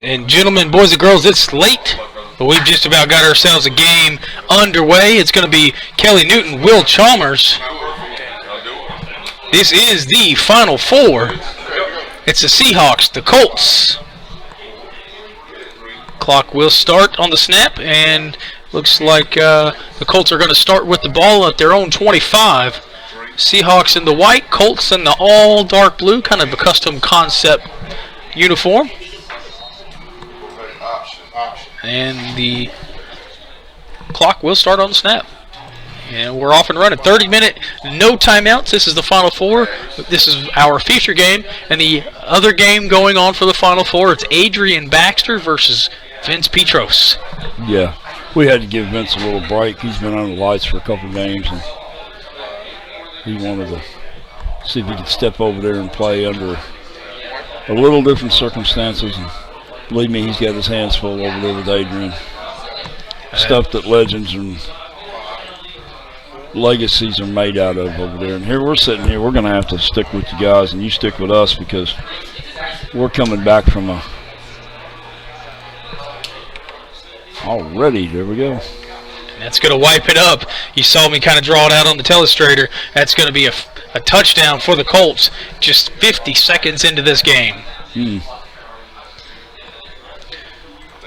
And gentlemen, boys and girls, it's late, but we've just about got ourselves a game underway. It's going to be Kelly Newton, Will Chalmers. This is the Final Four. It's the Seahawks, the Colts. Clock will start on the snap, and looks like the Colts are going to start with the ball at their own 25. Seahawks in the white, Colts in the all dark blue, kind of a custom concept uniform. And the clock will start on the snap. And we're off and running. 30-minute, no timeouts. This is the Final Four. This is our feature game. And the other game going on for the Final Four, it's Adrian Baxter versus Vince Petros. Yeah, we had to give Vince a little break. He's been under the lights for a couple games, and he wanted to see if he could step over there and play under a little different circumstances. And believe me, he's got his hands full over there with Adrian. Stuff that legends and legacies are made out of over there. And here we're sitting here, we're going to have to stick with you guys, and you stick with us, because we're coming back from a already, there we go. And that's going to wipe it up. You saw me kind of draw it out on the telestrator. That's going to be a touchdown for the Colts just 50 seconds into this game.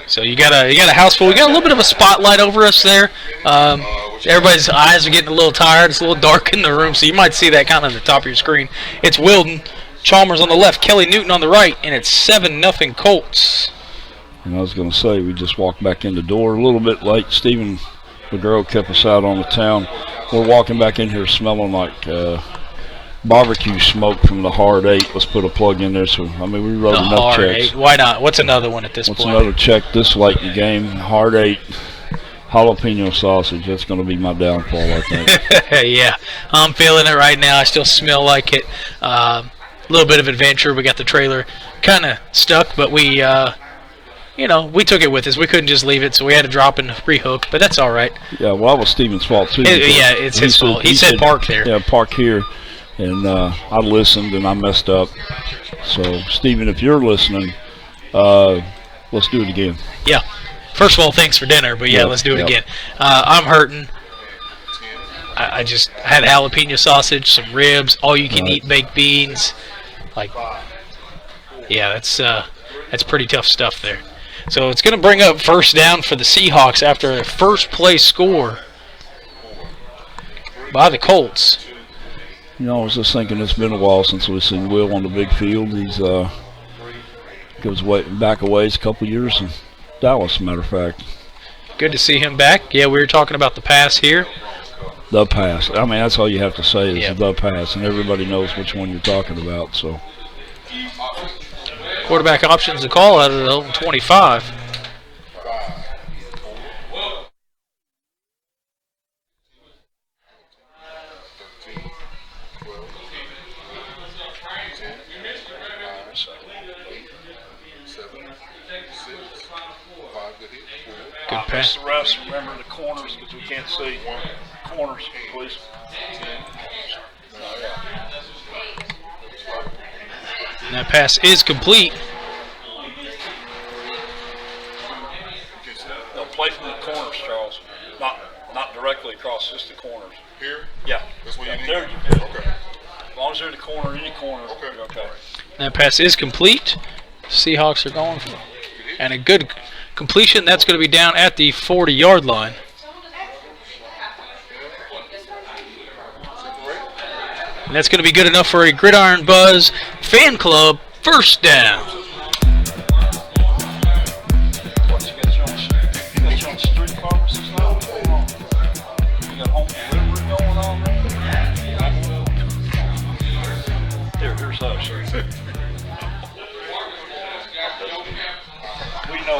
So you got a house full. We got a little bit of a spotlight over us there. Everybody's eyes are getting a little tired. It's a little dark in the room, so you might see that kind of at the top of your screen. It's Wilden, Chalmers on the left, Kelly Newton on the right, and it's 7-0 Colts. And I was going to say, we just walked back in the door a little bit late. Stephen, the girl, kept us out on the town. We're walking back in here smelling like barbecue smoke from the Hard 8. Let's put a plug in there. So, I mean, we wrote enough Hard checks. 8. Why not? What's another one at this point? What's another check this late in the game? Hard 8 jalapeno sausage. That's going to be my downfall, I think. Yeah, I'm feeling it right now. I still smell like it. A little bit of adventure. We got the trailer kind of stuck, but we we took it with us. We couldn't just leave it, so we had to drop and rehook, but that's all right. Yeah, well, that was Steven's fault, too. Yeah, it's his fault. He said park there. Yeah, park here. And I listened, and I messed up. So, Steven, if you're listening, let's do it again. Yeah. First of all, thanks for dinner, but yeah, let's do it again. I'm hurting. I just had jalapeno sausage, some ribs, all-you-can-eat baked beans. Yeah, that's pretty tough stuff there. So it's going to bring up first down for the Seahawks after a first-place score by the Colts. You know, I was just thinking it's been a while since we've seen Will on the big field. He's goes back a ways, a couple years in Dallas, as a matter of fact. Good to see him back. Yeah, we were talking about the pass here. The pass. I mean, that's all you have to say is the pass, and everybody knows which one you're talking about. So, quarterback options to call out of the 25. Good pass. The refs, remember the corners, because we can't see. Corners, please. And that pass is complete. They'll play from the corners, Charles. Not directly across, just the corners. Here? Yeah. That's what you need? There you go. Okay. As long as they're in the corner, any corner. Okay. That pass is complete. Seahawks are going for it. And a good completion. That's going to be down at the 40-yard line. And that's going to be good enough for a Gridiron Buzz fan club first down.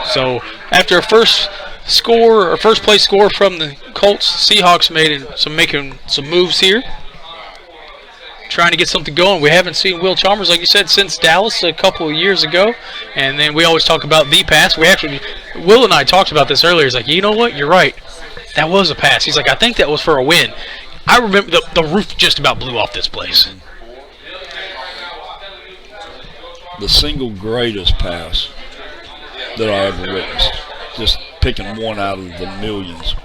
So after a first place score from the Colts, Seahawks making some moves here, trying to get something going. We haven't seen Will Chalmers, like you said, since Dallas a couple of years ago. And then we always talk about the pass. Will and I talked about this earlier. He's like, you know what? You're right. That was a pass. He's like, I think that was for a win. I remember the roof just about blew off this place. The single greatest pass that I ever witnessed. Just picking one out of the millions.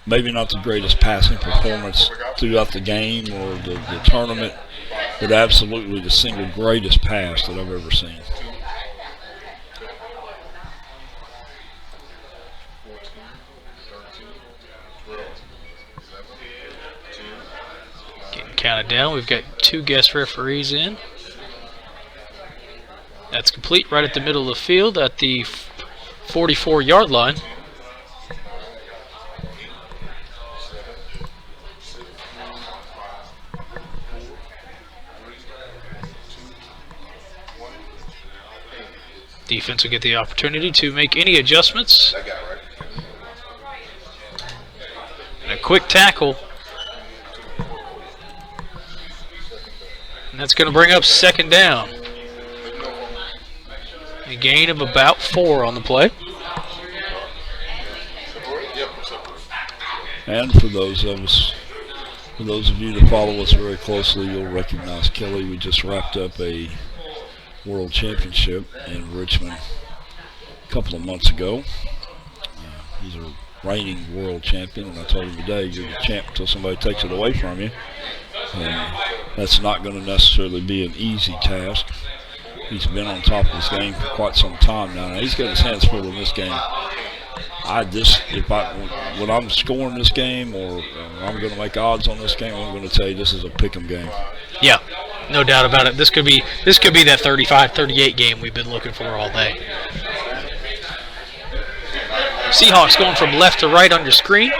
Maybe not the greatest passing performance throughout the game or the tournament, but absolutely the single greatest pass that I've ever seen. Getting counted down. We've got 2 guest referees in. That's complete right at the middle of the field at the 44-yard line. Defense will get the opportunity to make any adjustments. And a quick tackle. And that's going to bring up 2nd down. A gain of about 4 on the play. And for those of you that follow us very closely, you'll recognize Kelly. We just wrapped up a World Championship in Richmond a couple of months ago. He's a reigning world champion, and I told him today, you're the champ until somebody takes it away from you. And that's not going to necessarily be an easy task. He's been on top of his game for quite some time now. Now he's got his hands full in this game. When I'm scoring this game or I'm going to make odds on this game, I'm going to tell you this is a pick'em game. Yeah, no doubt about it. This could be that 35-38 game we've been looking for all day. Seahawks going from left to right on your screen.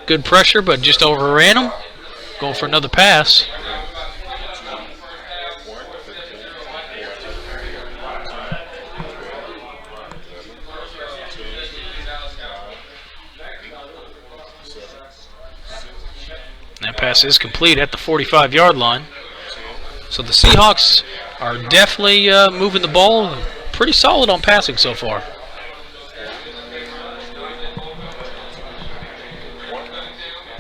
Good pressure, but just overran them. Going for another pass. That pass is complete at the 45-yard line. So the Seahawks are definitely moving the ball pretty solid on passing so far.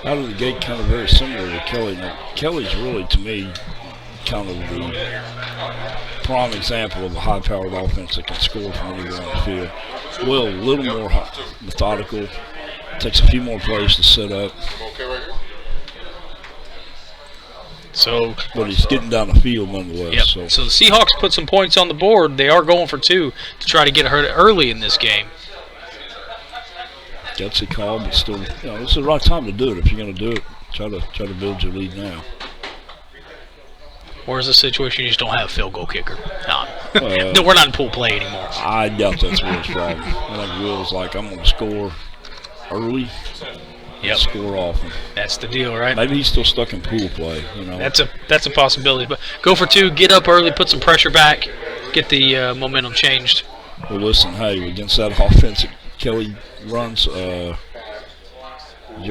Out of the gate, kind of very similar to Kelly. Now, Kelly's really, to me, kind of the prime example of a high-powered offense that can score from anywhere on the field. Will, a little more methodical, takes a few more plays to set up. So, but he's getting down the field nonetheless. Yep. So the Seahawks put some points on the board. They are going for 2 to try to get hurt early in this game. Gutsy call, but still, this is the right time to do it. If you're going to do it, try to build your lead now. Or is it a situation you just don't have a field goal kicker? No, we're not in pool play anymore. I doubt that's Will's problem. I think Will's like, I'm going to score early. Yep. Score often. That's the deal, right? Maybe he's still stuck in pool play. That's a possibility. But go for 2, get up early, put some pressure back, get the momentum changed. Well, listen, hey, against that offense that Kelly runs, you're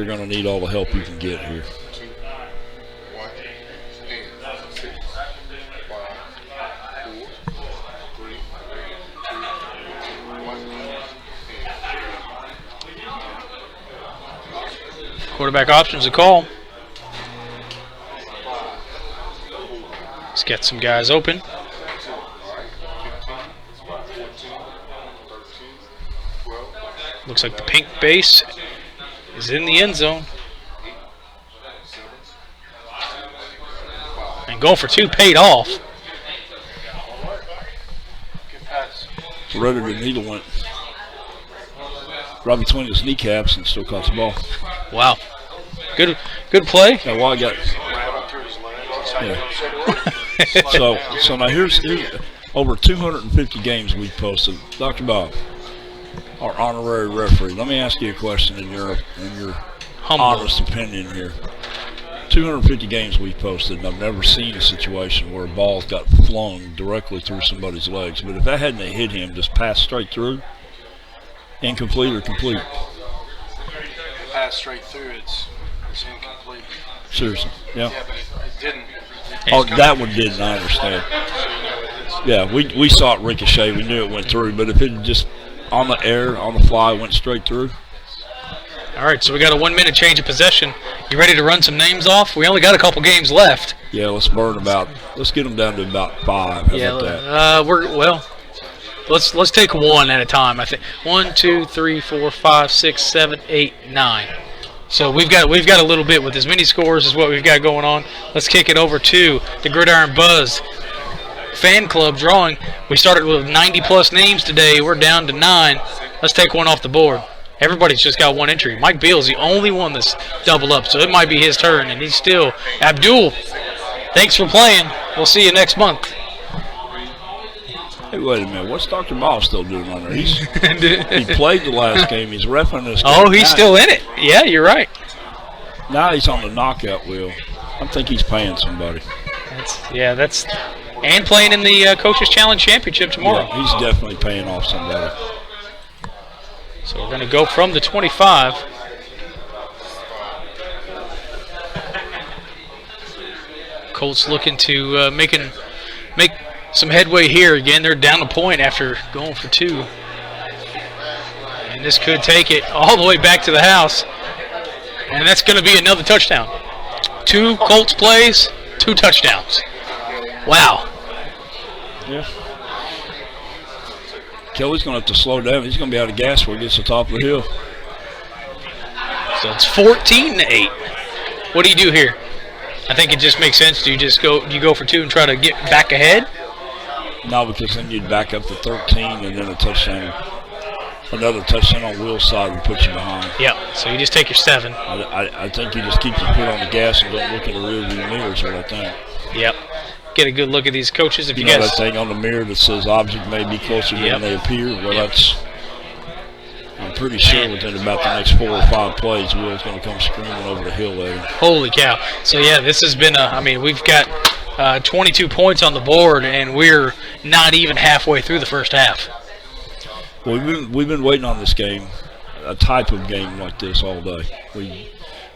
going to need all the help you can get here. Quarterback option's a call. Let's get some guys open. Looks like the pink base is in the end zone. And going for 2 paid off. Rudder the needle went right between his kneecaps and still caught the ball. Wow. Good play. Yeah, well, I got. Yeah. so now here's over 250 games we've posted. Dr. Bob, our honorary referee. Let me ask you a question in your honest opinion here. 250 games we've posted, and I've never seen a situation where a ball got flung directly through somebody's legs. But if that hadn't hit him, just passed straight through, incomplete or complete? Pass straight through, it's incomplete. Seriously, yeah. Yeah, but it didn't. Oh, that one didn't, I understand. Yeah, we saw it ricochet. We knew it went through, but if it just on the air, on the fly, went straight through. All right, so we got a 1 minute change of possession. You ready to run some names off? We only got a couple games left. Yeah, let's get them down to about 5. How about that? Let's take one at a time. I think 1, 2, 3, 4, 5, 6, 7, 8, 9. So we've got a little bit with as many scores as what we've got going on. Let's kick it over to the Gridiron Buzz fan club drawing. We started with 90 plus names today. We're down to 9. Let's take one off the board. Everybody's just got one entry. Mike Beal's the only one that's double up, so it might be his turn, and he's still Abdul. Thanks for playing. We'll see you next month. Hey, wait a minute. What's Dr. Ball still doing on there? He played the last game. He's reffing this game. Oh, he's still in it. Yeah, you're right. Now he's on the knockout wheel. I think he's paying somebody. And playing in the Coaches Challenge Championship tomorrow. Yeah, he's definitely paying off somebody. So we're going to go from the 25. Colts looking to make some headway here. Again, they're down a point after going for 2. And this could take it all the way back to the house. And that's going to be another touchdown. 2 Colts plays, 2 touchdowns. Wow. Yeah. Kelly's going to have to slow down. He's going to be out of gas before he gets to the top of the hill. So it's 14-8. What do you do here? I think it just makes sense. Do you go for 2 and try to get back ahead? No, because then you'd back up to 13 and then a touchdown. Another touchdown on Will's side would put you behind. Yeah, so you just take your 7. I think you just keep your foot on the gas and don't look at the rearview mirror is what I think. Yep. Get a good look at these coaches. If you know guys that thing on the mirror that says object may be closer than they appear? Well, I'm pretty sure within about the next 4 or 5 plays, Will's going to come screaming over the hill at him. Holy cow. So, yeah, this has been we've got 22 points on the board, and we're not even halfway through the first half. Well, we've been waiting on this game, a type of game like this all day.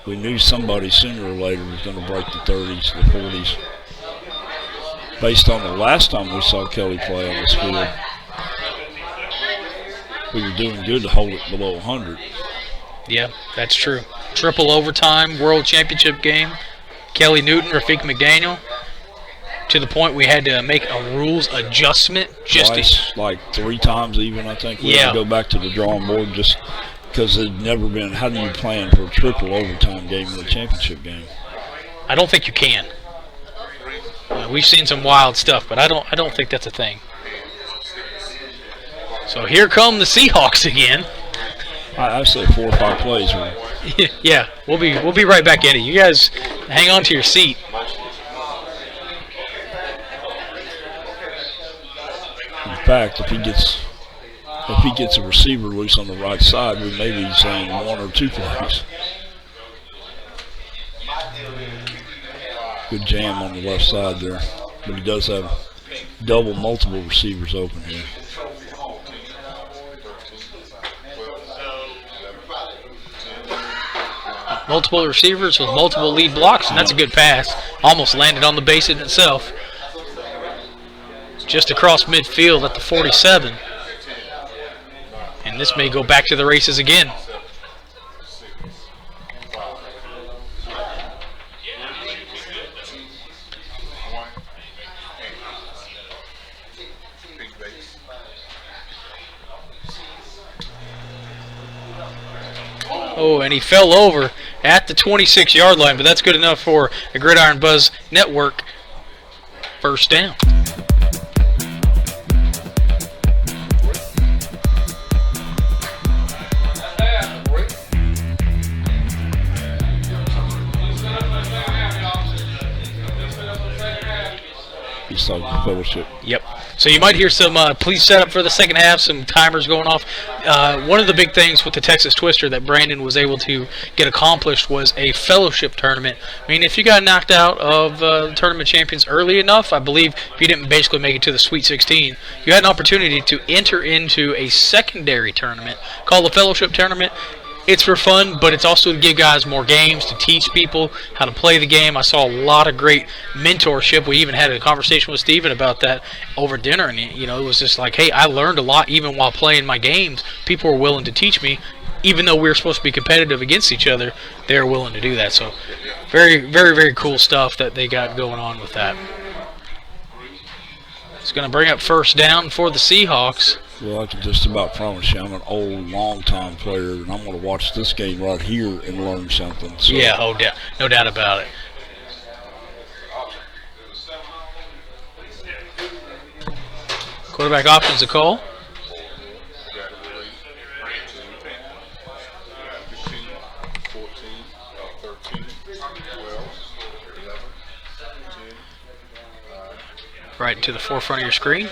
We knew somebody sooner or later was going to break the 30s, the 40s. Based on the last time we saw Kelly play on this field, we were doing good to hold it below 100. Yeah, that's true. Triple overtime World Championship game. Kelly Newton, Rafiq McDaniel. To the point we had to make a rules adjustment. Like 3 times even, I think. We had to go back to the drawing board just because it had never been. How do you plan for a triple overtime game in a championship game? I don't think you can. We've seen some wild stuff, but I don't think that's a thing. So here come the Seahawks again. I say 4 or 5 plays. Yeah, we'll be right back in it. You guys hang on to your seat. In fact, if he gets a receiver loose on the right side, we may be saying 1 or 2 plays. Good jam on the left side there, but he does have multiple receivers open here. Multiple receivers with multiple lead blocks, and that's a good pass. Almost landed on the base in itself. Just across midfield at the 47. And this may go back to the races again. Oh, and he fell over at the 26-yard line, but that's good enough for the Gridiron Buzz Network. First down. Fellowship. Yep. So you might hear some police set up for the second half, some timers going off. One of the big things with the Texas Twister that Brandon was able to get accomplished was a fellowship tournament. I mean, if you got knocked out of the tournament champions early enough, I believe if you didn't basically make it to the Sweet 16, you had an opportunity to enter into a secondary tournament called the fellowship tournament. It's for fun, but it's also to give guys more games, to teach people how to play the game. I saw a lot of great mentorship. We even had a conversation with Steven about that over dinner, and it was just like, hey, I learned a lot even while playing my games. People were willing to teach me. even though we're supposed to be competitive against each other, they're willing to do that. So very, very, very cool stuff that they got going on with that. It's going to bring up first down for the Seahawks. Well, I can just about promise you I'm an old, long-time player, and I'm going to watch this game right here and learn something. So. Yeah, no doubt about it. Quarterback option's a call. Right to the forefront of your screen.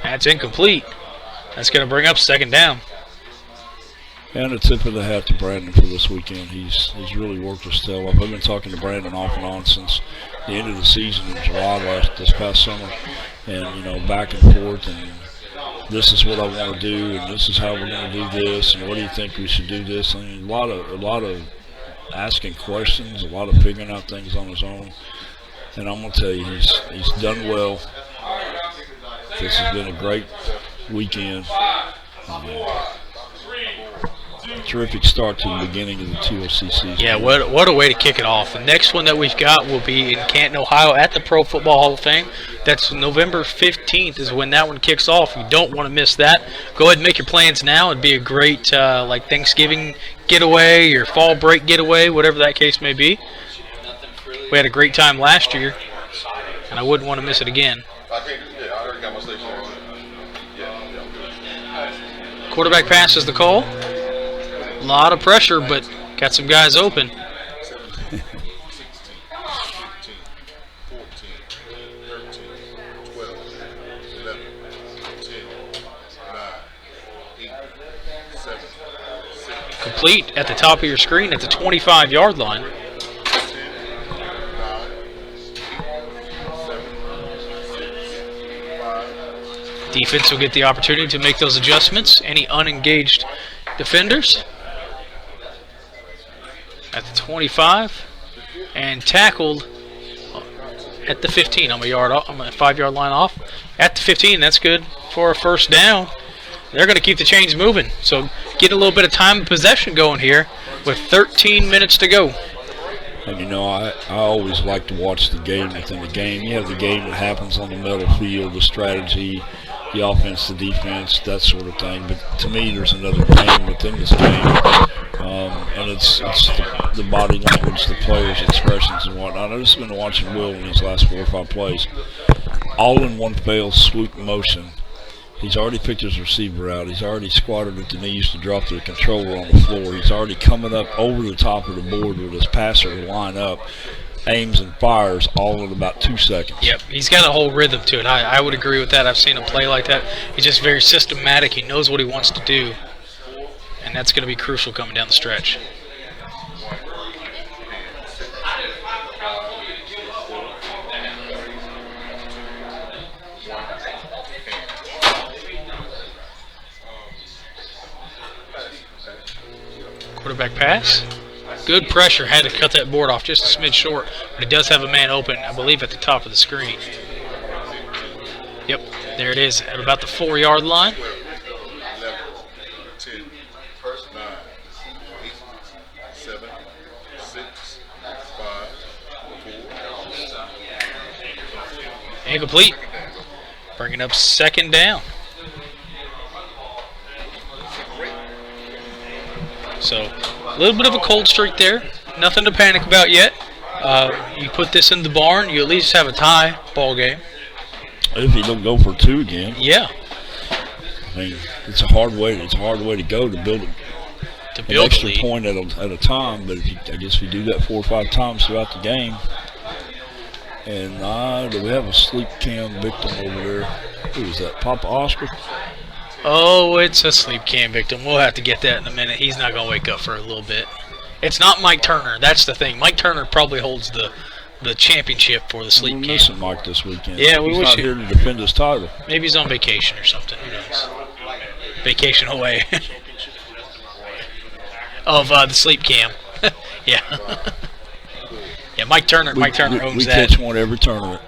That's incomplete. That's going to bring up second down. And a tip of the hat to Brandon for this weekend. He's really worked his tail off. I've been talking to Brandon off and on since the end of the season in July this past summer. And, back and forth. And this is what I want to do. And this is how we're going to do this. And what do you think we should do this? And a lot of asking questions, a lot of figuring out things on his own. And I'm going to tell you, he's done well. This has been a great weekend. Terrific start to the beginning of the TOC season. Yeah, what a way to kick it off. The next one that we've got will be in Canton, Ohio at the Pro Football Hall of Fame. That's November 15th is when that one kicks off. You don't want to miss that. Go ahead and make your plans now. It'd be a great Thanksgiving getaway or fall break getaway, whatever that case may be. We had a great time last year, and I wouldn't want to miss it again. Quarterback pass is the call. A lot of pressure, but got some guys open. Complete at the top of your screen at the 25-yard line. Defense will get the opportunity to make those adjustments. Any unengaged defenders at the 25 and tackled at the 15. I'm a 5-yard line off at the 15. That's good for a first down. They're going to keep the chains moving. So get a little bit of time and possession going here with 13 minutes to go. And I always like to watch the game within the game. You have the game that happens on the middle field, the strategy, the offense, the defense, that sort of thing. But to me, there's another game within this game. And it's the body language, the players' expressions and whatnot. I've just been watching Will in these last 4 or 5 plays. All in one fell swoop motion. He's already picked his receiver out. He's already squatted at the knees to drop the controller on the floor. He's already coming up over the top of the board with his passer to line up, aims and fires all in about 2 seconds. Yep, he's got a whole rhythm to it. I would agree with that. I've seen him play like that. He's just very systematic. He knows what he wants to do, and that's going to be crucial coming down the stretch. Quarterback pass. Good pressure. Had to cut that board off just a smidge short, but it does have a man open, I believe, at the top of the screen. Yep, there it is at about the 4-yard line. Incomplete. Bringing up second down. So a little bit of a cold streak there. Nothing to panic about yet. You put this in the barn, you at least have a tie ball game. If you don't go for 2 again. Yeah. I mean, it's a hard way to go to build an extra point at a time. But I guess if you do that 4 or 5 times throughout the game. And do we have a sleep cam victim over there? Who is that? Papa Oscar? Oh, it's a sleep cam victim. We'll have to get that in a minute. He's not going to wake up for a little bit. It's not Mike Turner. That's the thing. Mike Turner probably holds the championship for the sleep cam. We're missing Mike this weekend. Yeah, we he's wish not here to defend his title. Maybe he's on vacation or something. Who knows? Vacation away. Of the sleep cam. Yeah. Yeah, Mike Turner owns we that. catch one every tournament.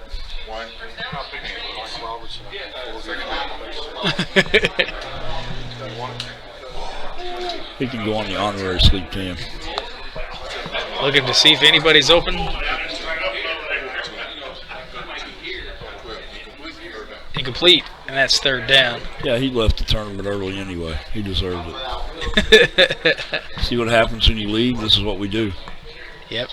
He can go on the honorary sleep team. Looking to see if anybody's open. Incomplete, and that's third down. Yeah, he left the tournament early anyway. He deserved it. See what happens when you leave? This is what we do. Yep.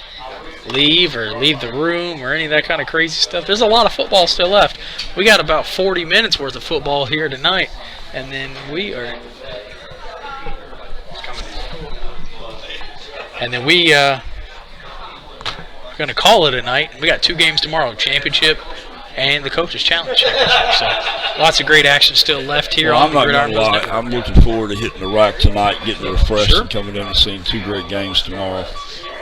Leave or leave the room or any of that kind of crazy stuff. There's a lot of football still left. We got about 40 minutes worth of football here tonight, and then we are going to call it a night. We got 2 games tomorrow, championship and the Coaches Challenge Championship. So lots of great action still left here on the Gridiron Buzz Network. I'm looking forward to hitting the rack tonight, getting refreshed, and coming in and seeing 2 great games tomorrow.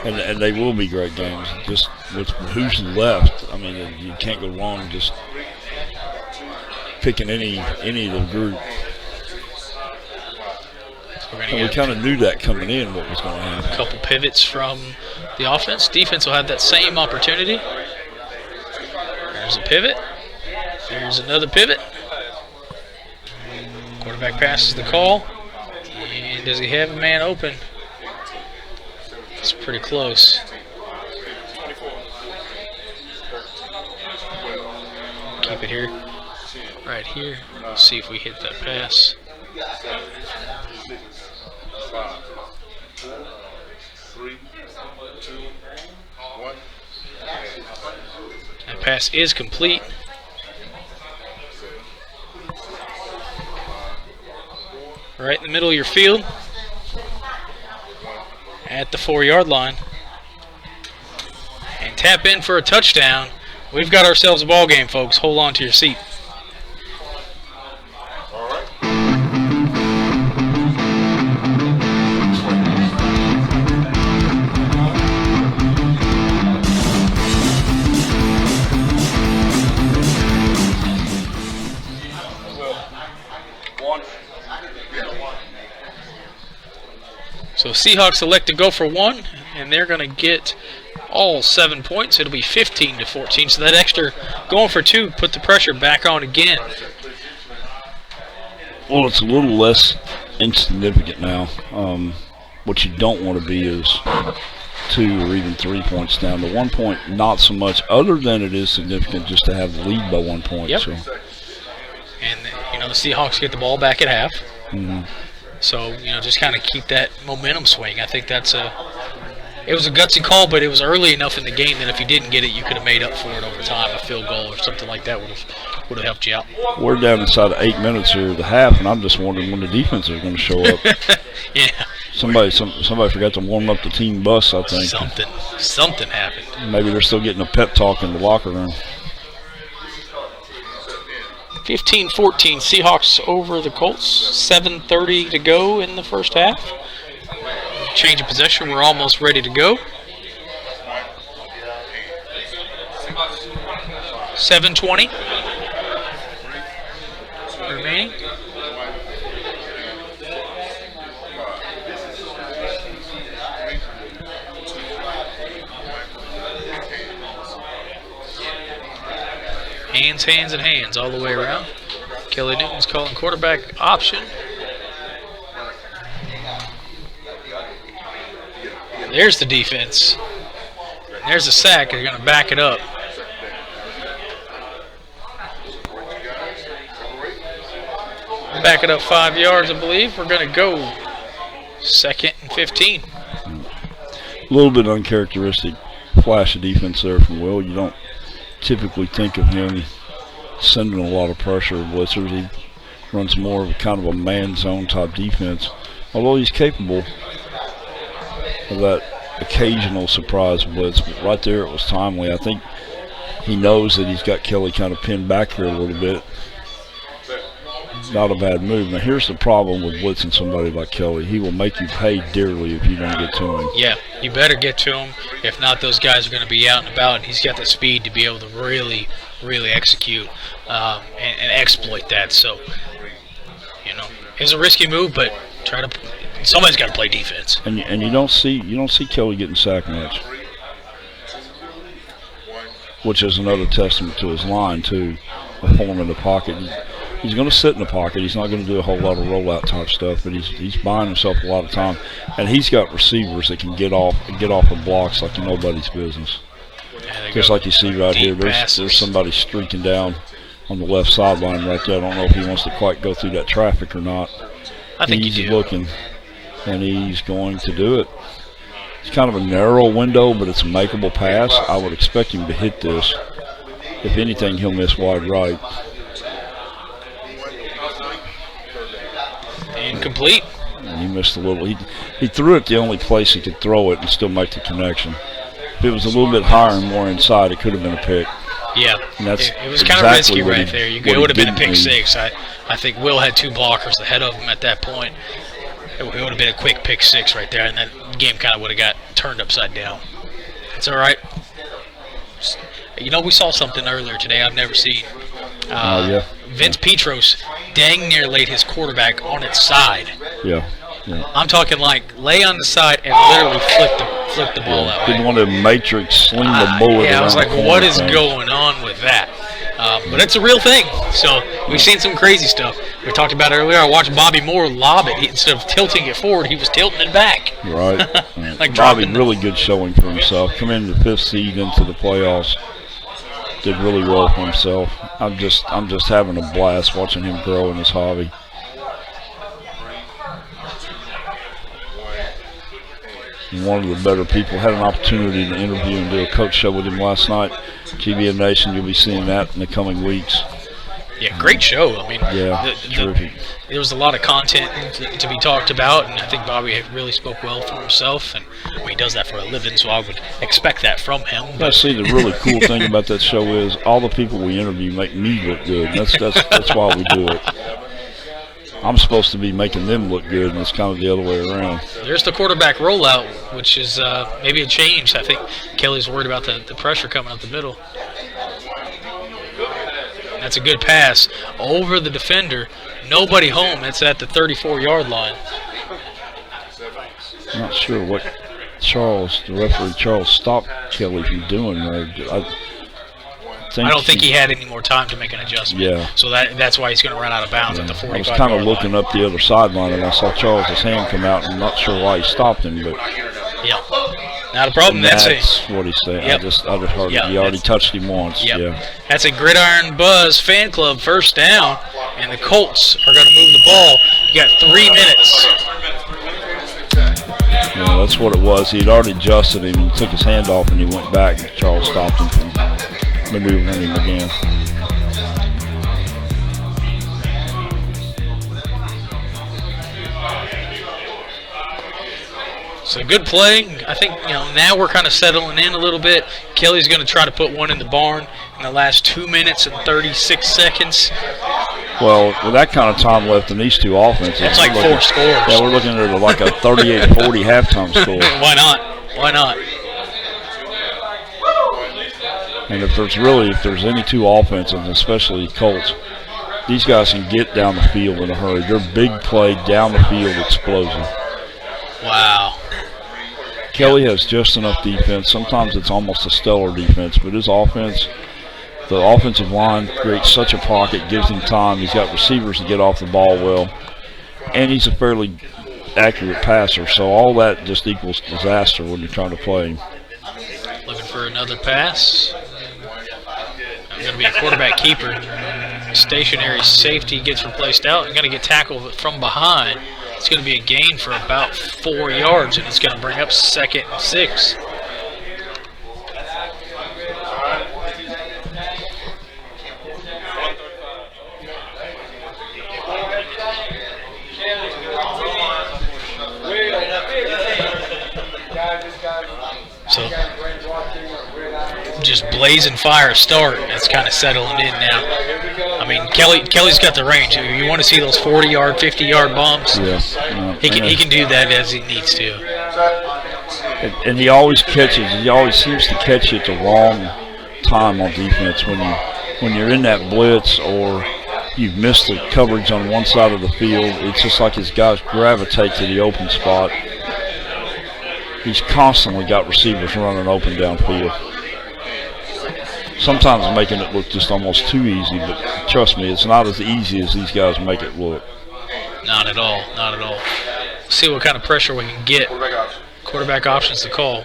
And they will be great games. Just with who's left, I mean, you can't go wrong just picking any of the group. And we kind of knew that coming in what was going to happen. A couple pivots from the offense. Defense will have that same opportunity. There's a pivot. There's another pivot. Quarterback passes the call. And does he have a man open? It's pretty close. Keep it here. Right here. Let's see if we hit that pass. 5, 4, 3, 2, 1. That pass is complete. Right in the middle of your field. At the 4-yard line. And tap in for a touchdown. We've got ourselves a ball game, folks. Hold on to your seat. So Seahawks elect to go for 1, and they're going to get all 7 points. It'll be 15-14. So that extra going for 2 put the pressure back on again. Well, it's a little less insignificant now. What you don't want to be is 2 or even 3 points down. The 1 point, not so much, other than it is significant just to have the lead by 1 point. Yep. So. And, the Seahawks get the ball back at half. Mm-hmm. So, just kind of keep that momentum swing. I think it was a gutsy call, but it was early enough in the game that if you didn't get it, you could have made up for it over time. A field goal or something like that would have helped you out. We're down inside of 8 minutes here at the half, and I'm just wondering when the defense is going to show up. Yeah. Somebody forgot to warm up the team bus, I think. Something happened. Maybe they're still getting a pep talk in the locker room. 15-14, Seahawks over the Colts. 7:30 to go in the first half. Change of possession. We're almost ready to go. 7:20 remaining. Hands, and hands all the way around. Kelly Newton's calling quarterback option. There's the defense. There's a sack. They're going to back it up. Back it up 5 yards, I believe. We're going to go 2nd and 15. A little bit uncharacteristic flash of defense there from Will. You don't typically think of him sending a lot of pressure with blitzers. He runs more of kind of a man zone type defense, although he's capable of that occasional surprise blitz. But right there it was timely. I think he knows that he's got Kelly kind of pinned back here a little bit. Not a bad move. Now here's the problem with blitzing somebody like Kelly. He will make you pay dearly if you don't get to him. Yeah, you better get to him. If not, those guys are going to be out and about, and he's got the speed to be able to really execute and exploit that. So, it's a risky move, but somebody's got to play defense. And you don't see Kelly getting sacked much, which is another testament to his line too, of pulling in the pocket. He's going to sit in the pocket. He's not going to do a whole lot of rollout type stuff, but he's buying himself a lot of time, and he's got receivers that can get off the blocks like nobody's business. Yeah, just like you see right here, there's somebody streaking down on the left sideline right there. I don't know if he wants to quite go through that traffic or not. I think he's looking, and he's going to do it. It's kind of a narrow window, but it's a makeable pass. I would expect him to hit this. If anything, he'll miss wide right. Incomplete. And he missed a little. He threw it the only place he could throw it and still make the connection. If it was a little bit higher and more inside, it could have been a pick. Yeah, and that's it was kind of risky right there. It would have been a pick six. I think Will had 2 blockers ahead of him at that point. It would have been a quick pick six right there, and that game kind of would have got turned upside down. It's all right. You know, we saw something earlier today I've never seen. Yeah. Vince Petros dang near laid his quarterback on its side. Yeah. I'm talking like lay on the side and literally flip the ball out. Didn't want to matrix sling the bullet. Yeah, I was like, what is going on with that? But it's a real thing. So we've seen some crazy stuff. We talked about it earlier. I watched Bobby Moore lob it. Instead of tilting it forward, he was tilting it back. Right. Like Bobby, really good showing for himself. Come in the 5th seed into the playoffs. Did really well for himself. I'm just having a blast watching him grow in his hobby. And one of the better people. Had an opportunity to interview and do a coach show with him last night. GBM Nation, you'll be seeing that in the coming weeks. Yeah, great show. I mean, terrific. There was a lot of content to be talked about, and I think Bobby really spoke well for himself. And he does that for a living, so I would expect that from him. I see the really cool thing about that show is all the people we interview make me look good. That's why we do it. I'm supposed to be making them look good, and it's kind of the other way around. There's the quarterback rollout, which is maybe a change. I think Kelly's worried about the pressure coming up the middle. That's a good pass over the defender. Nobody home. It's at the 34-yard line. I'm not sure what the referee Charles stopped Kelly from doing there. I don't think he had any more time to make an adjustment. Yeah. So that's why he's going to run out of bounds at the 45-yard line. I was kind of looking up the other sideline, and I saw Charles's hand come out. I'm not sure why he stopped him, but yeah, not a problem. That's what he said. Yep. I just heard he already touched him once. Yep. Yeah. That's a Gridiron Buzz fan club first down, and the Colts are going to move the ball. You got 3 minutes. Yeah, that's what it was. He'd already adjusted him and took his hand off, and he went back, and Charles stopped him from maneuvering him again. So good play. I think now we're kind of settling in a little bit. Kelly's going to try to put one in the barn in the last 2 minutes and 36 seconds. Well, with that kind of time left in these two offenses, it's like 4 scores. Yeah, we're looking at like a 38-40 halftime score. Why not? Why not? And if there's any two offenses, especially Colts, these guys can get down the field in a hurry. They're big play, down the field explosion. Wow. Kelly has just enough defense. Sometimes it's almost a stellar defense, but his offense, the offensive line creates such a pocket, gives him time. He's got receivers to get off the ball well, and he's a fairly accurate passer. So all that just equals disaster when you're trying to play him. Looking for another pass. Going to be a quarterback keeper. Stationary safety gets replaced out and going to get tackled from behind. It's going to be a gain for about 4 yards, and it's going to bring up 2nd and 6. So just blazing fire start. It's kind of settling in now. I mean, Kelly's got the range. You want to see those 40-yard, 50-yard bumps. Yeah. He can do that as he needs to. And he always catches. He always seems to catch it the wrong time on defense when you're in that blitz or you've missed the coverage on one side of the field. It's just like his guys gravitate to the open spot. He's constantly got receivers running open downfield. sometimes making it look just almost too easy. But trust me, it's not as easy as these guys make it look. Not at all. Not at all. See what kind of pressure we can get. Quarterback options to call.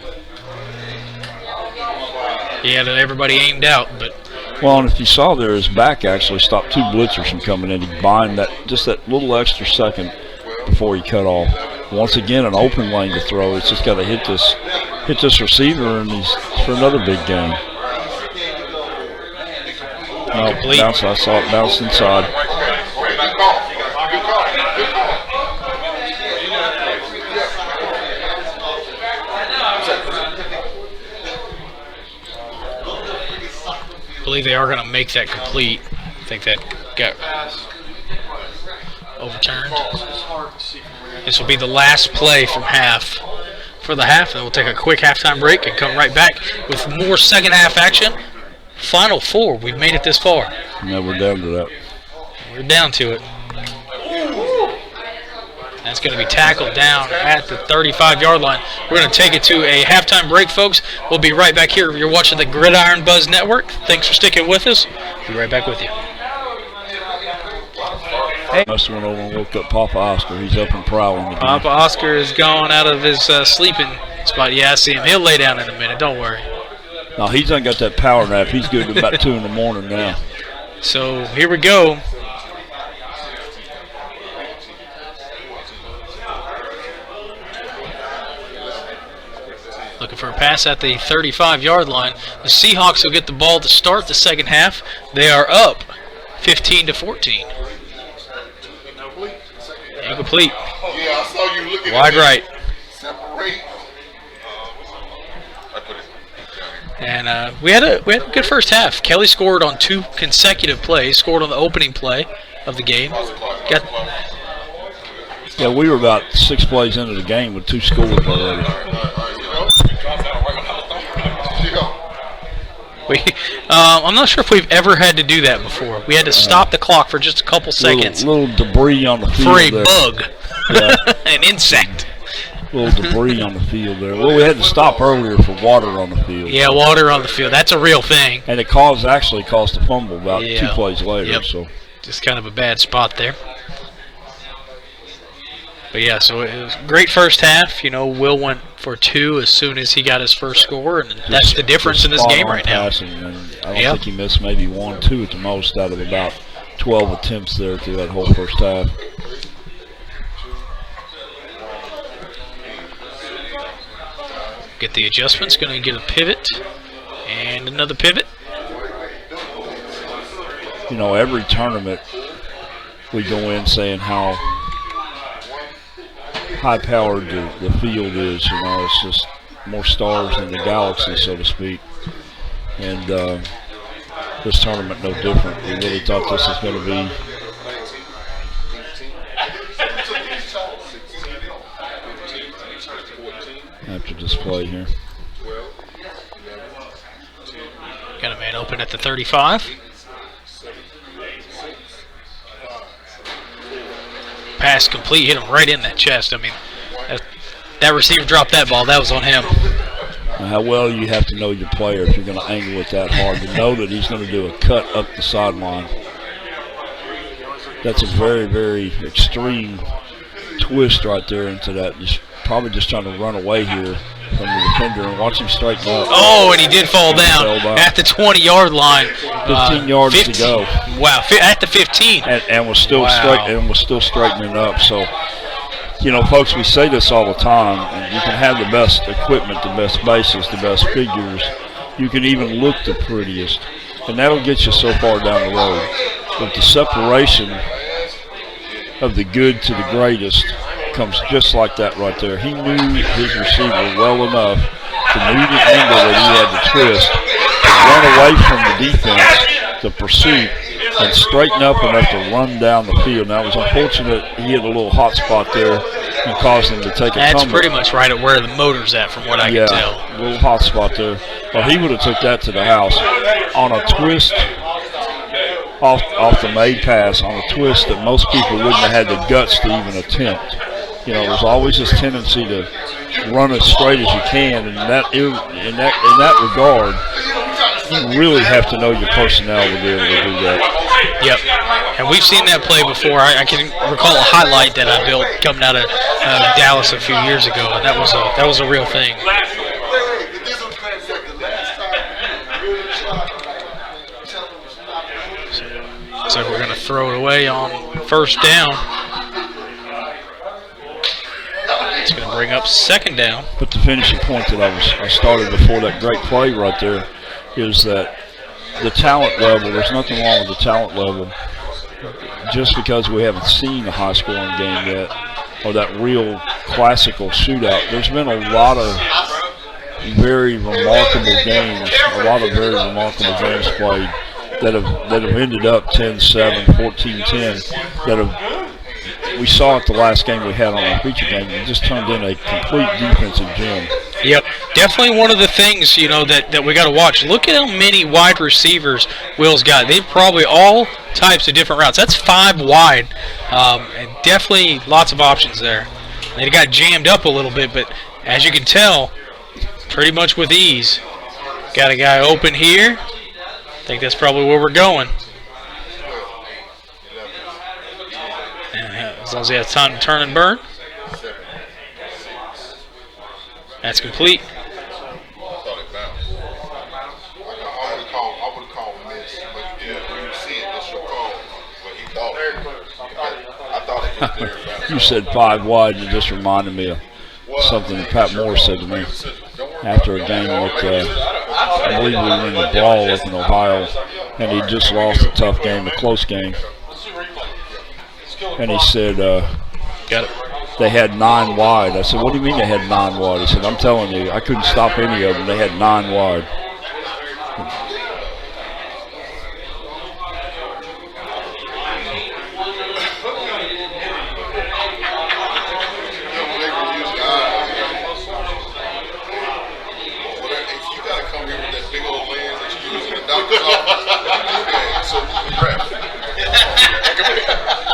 He had everybody aimed out, but. Well, and if you saw there, his back actually stopped 2 blitzers from coming in. He bind that just that little extra second before he cut off. Once again, an open lane to throw. It's just got to hit this receiver, and he's for another big game. No, bounce. I saw it bounce inside. I believe they are going to make that complete. I think that got overturned. This will be the last play from half. For the half, then we'll take a quick halftime break and come right back with more second half action. Final 4. We've made it this far. No, we're down to that. We're down to it. That's going to be tackled down at the 35-yard line. We're going to take it to a halftime break, folks. We'll be right back here. You're watching the Gridiron Buzz Network. Thanks for sticking with us. We'll be right back with you. Must have went over and woke up Papa Oscar. He's up and prowling again. Papa Oscar is gone out of his sleeping spot. Yeah, I see him. He'll lay down in a minute. Don't worry. No, he's done got that power nap. He's good to about 2 in the morning now. So here we go. Looking for a pass at the 35-yard line. The Seahawks will get the ball to start the second half. They are up 15-14. Incomplete. Yeah, I saw you looking wide right. Separate. And we had a good first half. Kelly scored on 2 consecutive plays. Scored on the opening play of the game. Yeah, we were about 6 plays into the game with 2 scores already. I'm not sure if we've ever had to do that before. We had to stop the clock for just a couple seconds. Little debris on the field for a there. Bug. Yeah. An insect. Little debris on the field there. Well, we had to stop earlier for water on the field. Yeah, water on the field. That's a real thing. And it actually caused a fumble about 2 plays later. Yep. So just kind of a bad spot there. But yeah, so it was a great first half. You know, Will went for 2 as soon as he got his first score, and that's the difference in this game right now. Passing, and I don't think he missed maybe 1, 2 at the most out of about 12 attempts there through that whole first half. Get the adjustments, going to get a pivot and another pivot. You know, every tournament we go in saying how high-powered the field is. You know, it's just more stars in the galaxy, so to speak. And this tournament no different. We really thought this was going to be after this play here. Got a man open at the 35. Pass complete, hit him right in that chest. I mean, that receiver dropped that ball. That was on him. Now, how well you have to know your player if you're going to angle it that hard to know that he's going to do a cut up the sideline. That's a very, very extreme twist right there into that. Probably just trying to run away here from the defender, and watch him straighten up. Oh, and he did fall down at the 20-yard line. 15 yards to go. Wow, at the 15. And was still straightening up. So, you know, folks, we say this all the time, and you can have the best equipment, the best bases, the best figures. You can even look the prettiest, and that'll get you so far down the road. But the separation of the good to the greatest comes just like that right there. He knew his receiver well enough to knew the angle that he had to twist, to run away from the defense, the pursuit, and straighten up enough to run down the field. Now, it was unfortunate he had a little hot spot there and caused him to take a tumble. That's pretty much right at where the motor's at, from what I can tell. Yeah, a little hot spot there. Well, he would have took that to the house. On a twist, off the made pass, on a twist that most people wouldn't have had the guts to even attempt. You know, there's always this tendency to run as straight as you can, and in that regard, you really have to know your personnel to be able to do that. Yep. And we've seen that play before. I can recall a highlight that I built coming out of Dallas a few years ago, and that was a real thing. So we're going to throw it away on first down. It's going to bring up second down. But the finishing point that I started before that great play right there is that the talent level, there's nothing wrong with the talent level. Just because we haven't seen a high-scoring game yet, or that real classical shootout, there's been a lot of very remarkable games, played that have ended up 10-7, 14-10, we saw it the last game we had on our feature game. It just turned in a complete defensive gem. Yep, definitely one of the things, that we got to watch. Look at how many wide receivers Will's got. They've probably all types of different routes. That's 5 wide, and definitely lots of options there. They got jammed up a little bit, but as you can tell, pretty much with ease. Got a guy open here. I think that's probably where we're going. As long as he has time to turn and burn. That's complete. I would have called miss, but when you see it, that's your call. But he thought I thought it was there. You said 5 wide, and it just reminded me of something that Pat Moore said to me after a game with, I believe we were in the brawl up in Ohio, and he just lost a tough game, a close game. And he said they had 9 wide. I said, what do you mean they had 9 wide? He said, I'm telling you, I couldn't stop any of them. They had 9 wide.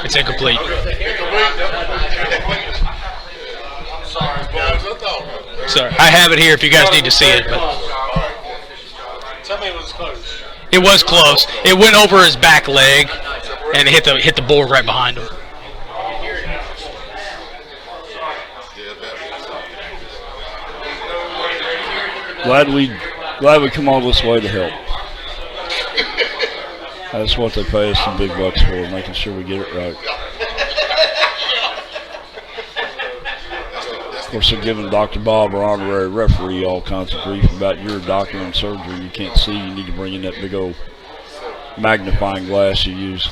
It's incomplete. Sorry, I have it here if you guys need to see it. But tell me it was close. It was close. It went over his back leg and hit the board right behind him. Glad we come all this way to help. That's what they pay us some big bucks for, making sure we get it right. Of course, they're giving Dr. Bob, our honorary referee, all kinds of grief about your doctor and surgery. You can't see. You need to bring in that big old magnifying glass you use.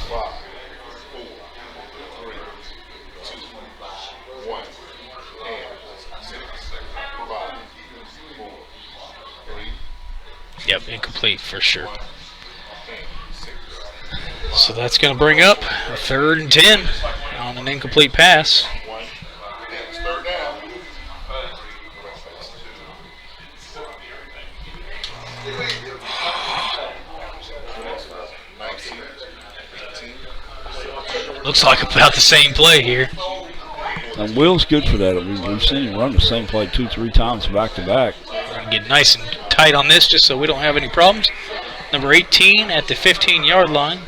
Yep, incomplete for sure. So that's going to bring up a 3rd and 10 on an incomplete pass. Looks like about the same play here. And Will's good for that. We've seen him run the same play 2-3 times back to back. We're going to get nice and tight on this just so we don't have any problems. Number 18 at the 15-yard line.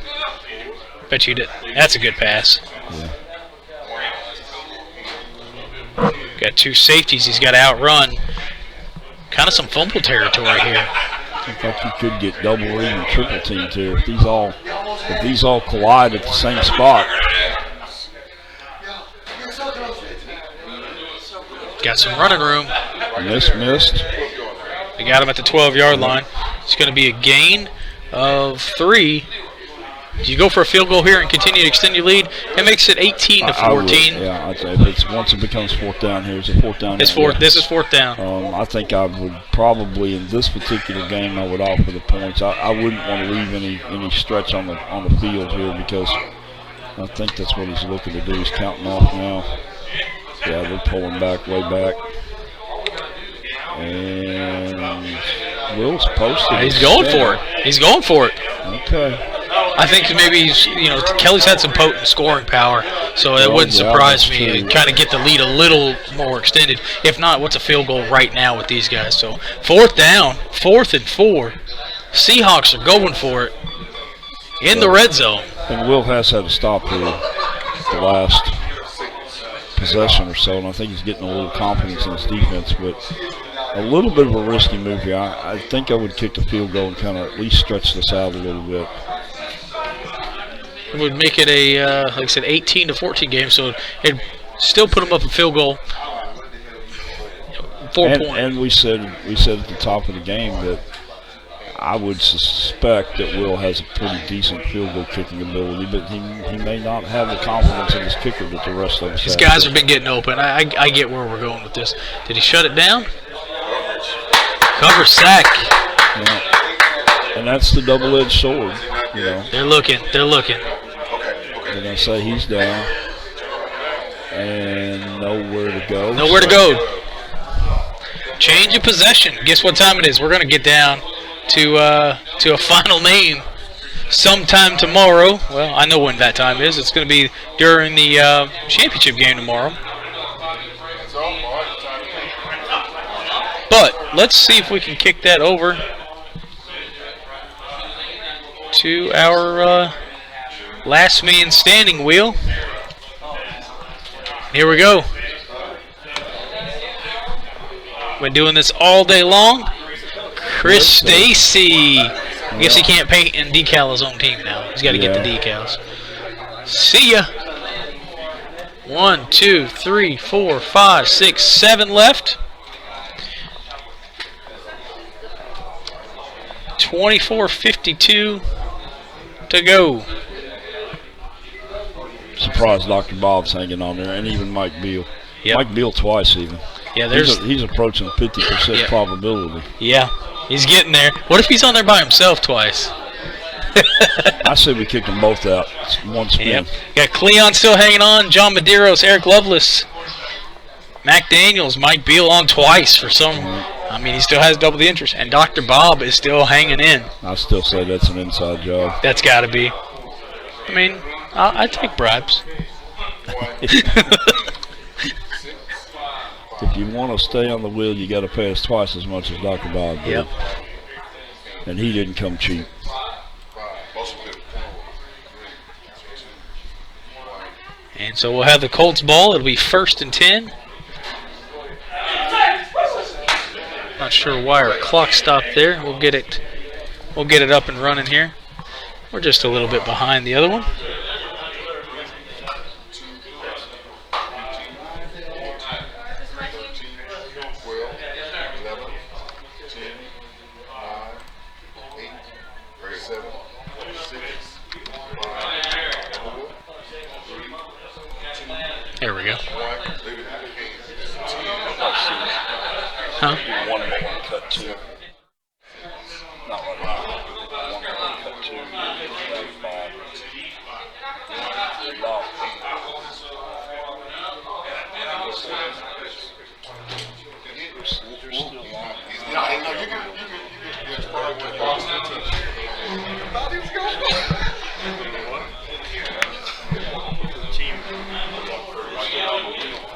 Bet you did. That's a good pass. Yeah. Got 2 safeties he's got to outrun. Kind of some fumble territory here. I think you could get double or even triple teamed here if these all collide at the same spot. Got some running room. Missed. They got him at the 12-yard line. It's going to be a gain of 3. Do you go for a field goal here and continue to extend your lead? It makes it 18 to 14. Yeah, I'd say once it becomes 4th down here, it's a 4th down. This is 4th down. I think I would probably in this particular game I would offer the points. I wouldn't want to leave any stretch on the field here because I think that's what he's looking to do. He's counting off now. Yeah, they're pulling back, way back. And Will's posted. He's going for it. He's going for it. Okay. I think maybe Kelly's had some potent scoring power, so it wouldn't surprise me to kind of get the lead a little more extended. If not, what's a field goal right now with these guys? So 4th down, 4th and 4. Seahawks are going for it in the red zone. And Will has had to stop here the last possession or so, and I think he's getting a little confidence in his defense, but a little bit of a risky move here. I think I would kick the field goal and kind of at least stretch this out a little bit. It would make it a, like I said, 18-14 game, so it'd still put them up a field goal. 4 points. And we said at the top of the game that I would suspect that Will has a pretty decent field goal kicking ability, but he may not have the confidence in his kicker that the rest of us These have. guys have been getting open. I get where we're going with this. Did he shut it down? Cover sack. Yeah. And that's the double-edged sword. You know. They're looking. They're looking. They're going to say he's down. And nowhere to go. Nowhere to go. Change of possession. Guess what time it is? We're going to get down to a final name sometime tomorrow. Well, I know when that time is. It's going to be during the championship game tomorrow. But let's see if we can kick that over to our last man standing wheel. Here we go. Been doing this all day long. Chris Stacy. I guess he can't paint and decal his own team now. He's got to get the decals. See ya. 1, 2, 3, 4, 5, 6, 7 left. 24:52 to go. Surprised Dr. Bob's hanging on there, and even Mike Beal. Yep. Mike Beal twice even. Yeah, he's approaching 50% probability. Yeah, he's getting there. What if he's on there by himself twice? I say we kick them both out. It's one spin. Yep. Got Cleon still hanging on. John Medeiros, Eric Lovelace, Mac Daniels, Mike Beal on twice for some. I mean, he still has double the interest. And Dr. Bob is still hanging in. I still say that's an inside job. That's got to be. I mean, I take bribes. If you want to stay on the wheel, you got to pay us twice as much as Dr. Bob did. Yep. And he didn't come cheap. And so we'll have the Colts ball. It'll be 1st and 10. Not sure why our clock stopped there. We'll get it up and running here. We're just a little bit behind the other one. There we go. Huh? One more cut two. Not one more cut two.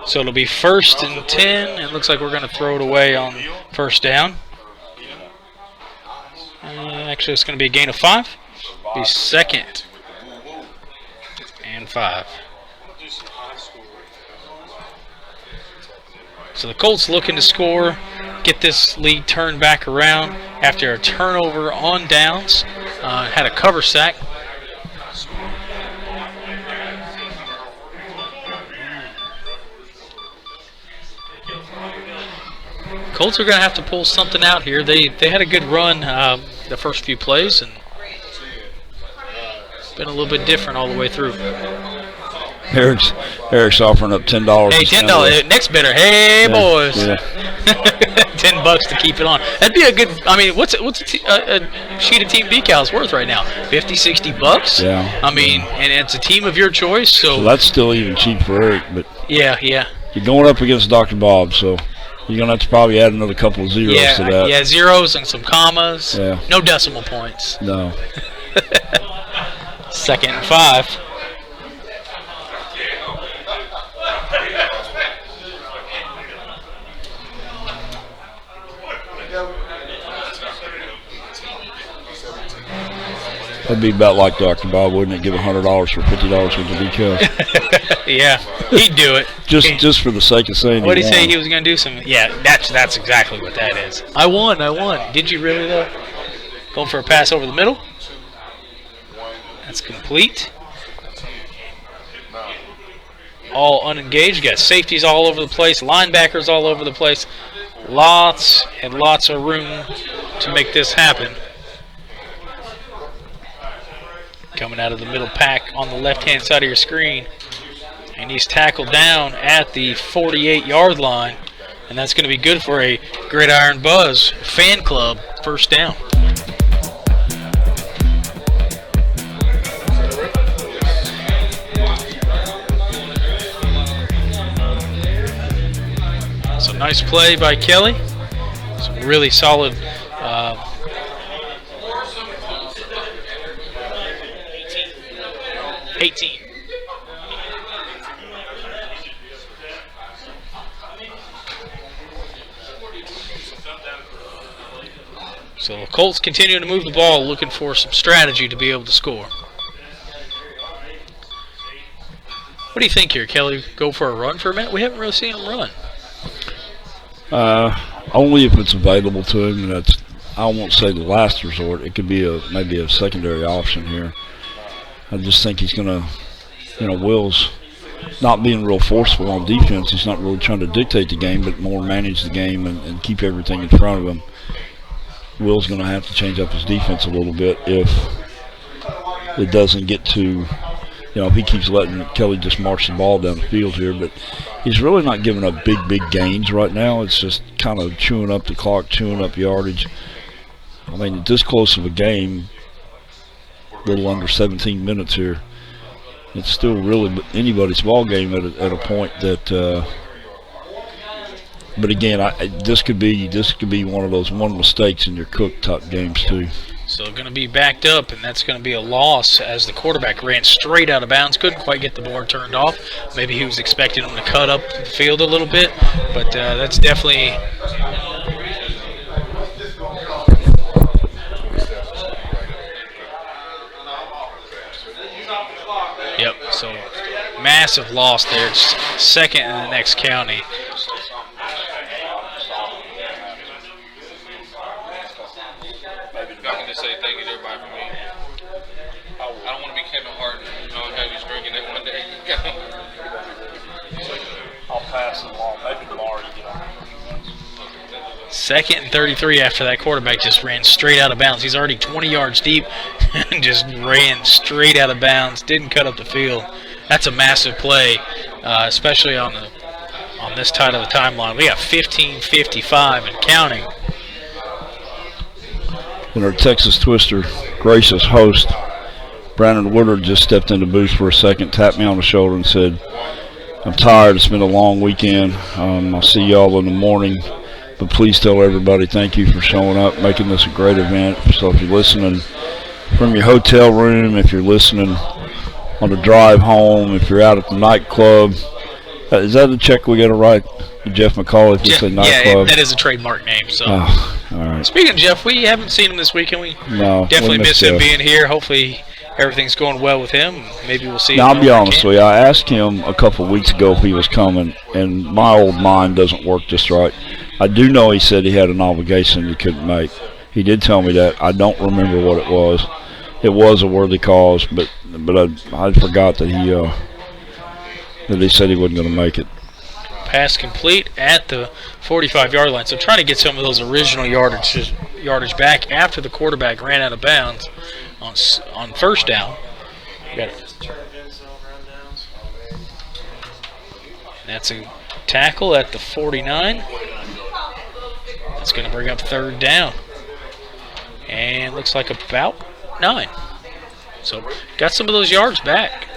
So it'll be 1st and 10. It looks like we're going to throw it away on 1st down. Actually, it's going to be a gain of 5. Be 2nd and 5. So the Colts looking to score, get this lead turned back around after a turnover on downs. Had a cover sack. Colts are going to have to pull something out here. They had a good run the first few plays, and it's been a little bit different all the way through. Eric's offering up $10. Hey, $10. Next bidder. Hey, yeah, boys. Yeah. $10 to keep it on. That'd be a good. I mean, what's a sheet of team decals worth right now? $50-$60. Yeah. I mean, and it's a team of your choice, so that's still even cheap for Eric. But yeah. You're going up against Dr. Bob, so you're gonna have to probably add another couple of zeros to that. Yeah, zeros and some commas. Yeah. No decimal points. No. 2nd and 5. That'd be about like Dr. Bob, wouldn't it? Give $100 for $50 worth of decals. Yeah, he'd do it. Just for the sake of saying. What did he say he was going to do? Some? Yeah, that's exactly what that is. I won. Did you really though? Going for a pass over the middle. That's complete. All unengaged. Got safeties all over the place. Linebackers all over the place. Lots and lots of room to make this happen. Coming out of the middle pack on the left-hand side of your screen. And he's tackled down at the 48-yard line. And that's going to be good for a Gridiron Buzz fan club first down. So nice play by Kelly. Some really solid 18. So the Colts continuing to move the ball, looking for some strategy to be able to score. What do you think here, Kelly? Go for a run for a minute? We haven't really seen him run. Only if it's available to him, and that's, I won't say the last resort. It could be maybe a secondary option here. I just think he's going to, Will's not being real forceful on defense. He's not really trying to dictate the game, but more manage the game and keep everything in front of him. Will's going to have to change up his defense a little bit if it doesn't get to, if he keeps letting Kelly just march the ball down the field here. But he's really not giving up big gains right now. It's just kind of chewing up the clock, chewing up yardage. I mean, this close of a game, a little under 17 minutes here, it's still really anybody's ball game at a point that but again, this could be one of those one mistakes in your cook type games too. So going to be backed up, and that's going to be a loss as the quarterback ran straight out of bounds. Couldn't quite get the board turned off. Maybe he was expecting him to cut up the field a little bit, but that's definitely. Yep. So massive loss there. It's second in the next county. Say thank you to everybody for me. I don't want to be Kevin Hart and have you drinking it one day. I'll pass it along. Maybe tomorrow you get on. Second and 33 after that quarterback just ran straight out of bounds. He's already 20 yards deep and just ran straight out of bounds. Didn't cut up the field. That's a massive play, especially on this side of the timeline. We got 15:55 and counting. And our Texas Twister gracious host, Brandon Woodard, just stepped in the booth for a second, tapped me on the shoulder and said, I'm tired, it's been a long weekend. I'll see y'all in the morning, but please tell everybody thank you for showing up, making this a great event. So if you're listening from your hotel room, if you're listening on the drive home, if you're out at the nightclub, is that a check we got to write to Jeff McCauley if you say nightclub? Yeah, that is a trademark name. So. All right. Speaking of Jeff, we haven't seen him this weekend. We no, definitely miss him being here. Hopefully everything's going well with him. Maybe we'll see him. Now, I'll be honest with you. I asked him a couple of weeks ago if he was coming, and my old mind doesn't work just right. I do know he said he had an obligation he couldn't make. He did tell me that. I don't remember what it was. It was a worthy cause, but I forgot that he said he wasn't going to make it. Pass complete at the 45-yard line. So trying to get some of those original yardage back after the quarterback ran out of bounds on first down. That's a tackle at the 49. That's going to bring up third down. And looks like about 9. So got some of those yards back.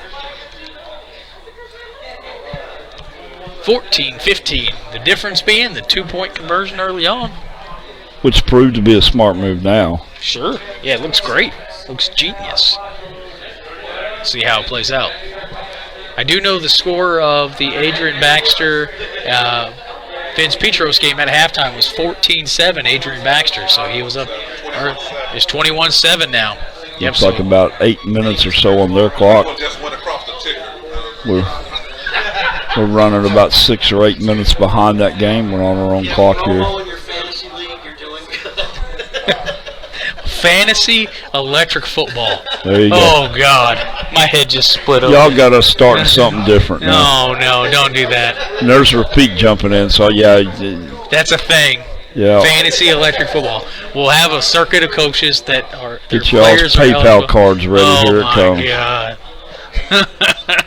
14-15. The difference being the 2-point conversion early on. Which proved to be a smart move now. Sure. Yeah, it looks great. Looks genius. See how it plays out. I do know the score of the Adrian Baxter Vince Petros game at halftime was 14-7 Adrian Baxter. So he was up. It's 21-7 now. Yep, Looks like about 8 minutes or so on their clock. Just went across the ticker. We're running about 6 or 8 minutes behind that game. We're on our own clock here. In your fantasy league, you're doing good. Fantasy electric football. There you go. Oh, God. My head just split open. Y'all got us starting something different now. No, don't do that. And there's Rafiq jumping in, so yeah. That's a thing. Yeah. Fantasy electric football. We'll have a circuit of coaches that are their Get y'all's players are PayPal eligible. cards ready. Here it comes. Oh, my God.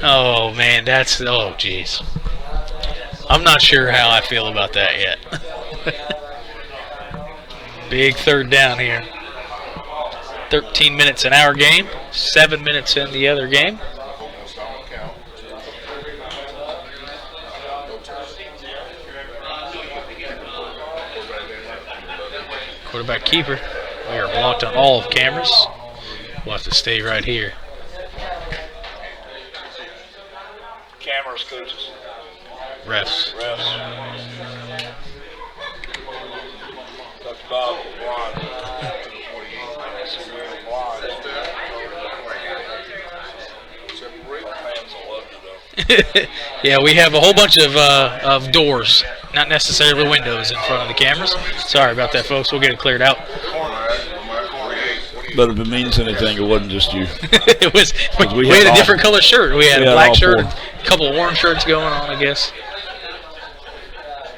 Oh, man, oh, jeez. I'm not sure how I feel about that yet. Big third down here. 13 minutes in our game, 7 minutes in the other game. Quarterback keeper. We are blocked on all of cameras. We'll have to stay right here. Cameras, coaches. Refs. Dr. Bob, blind. Yeah, we have a whole bunch of doors, not necessarily windows in front of the cameras. Sorry about that, folks. We'll get it cleared out. But if it means anything, it wasn't just you. It was. We had a different color shirt. We had a black shirt, a couple of orange shirts going on, I guess.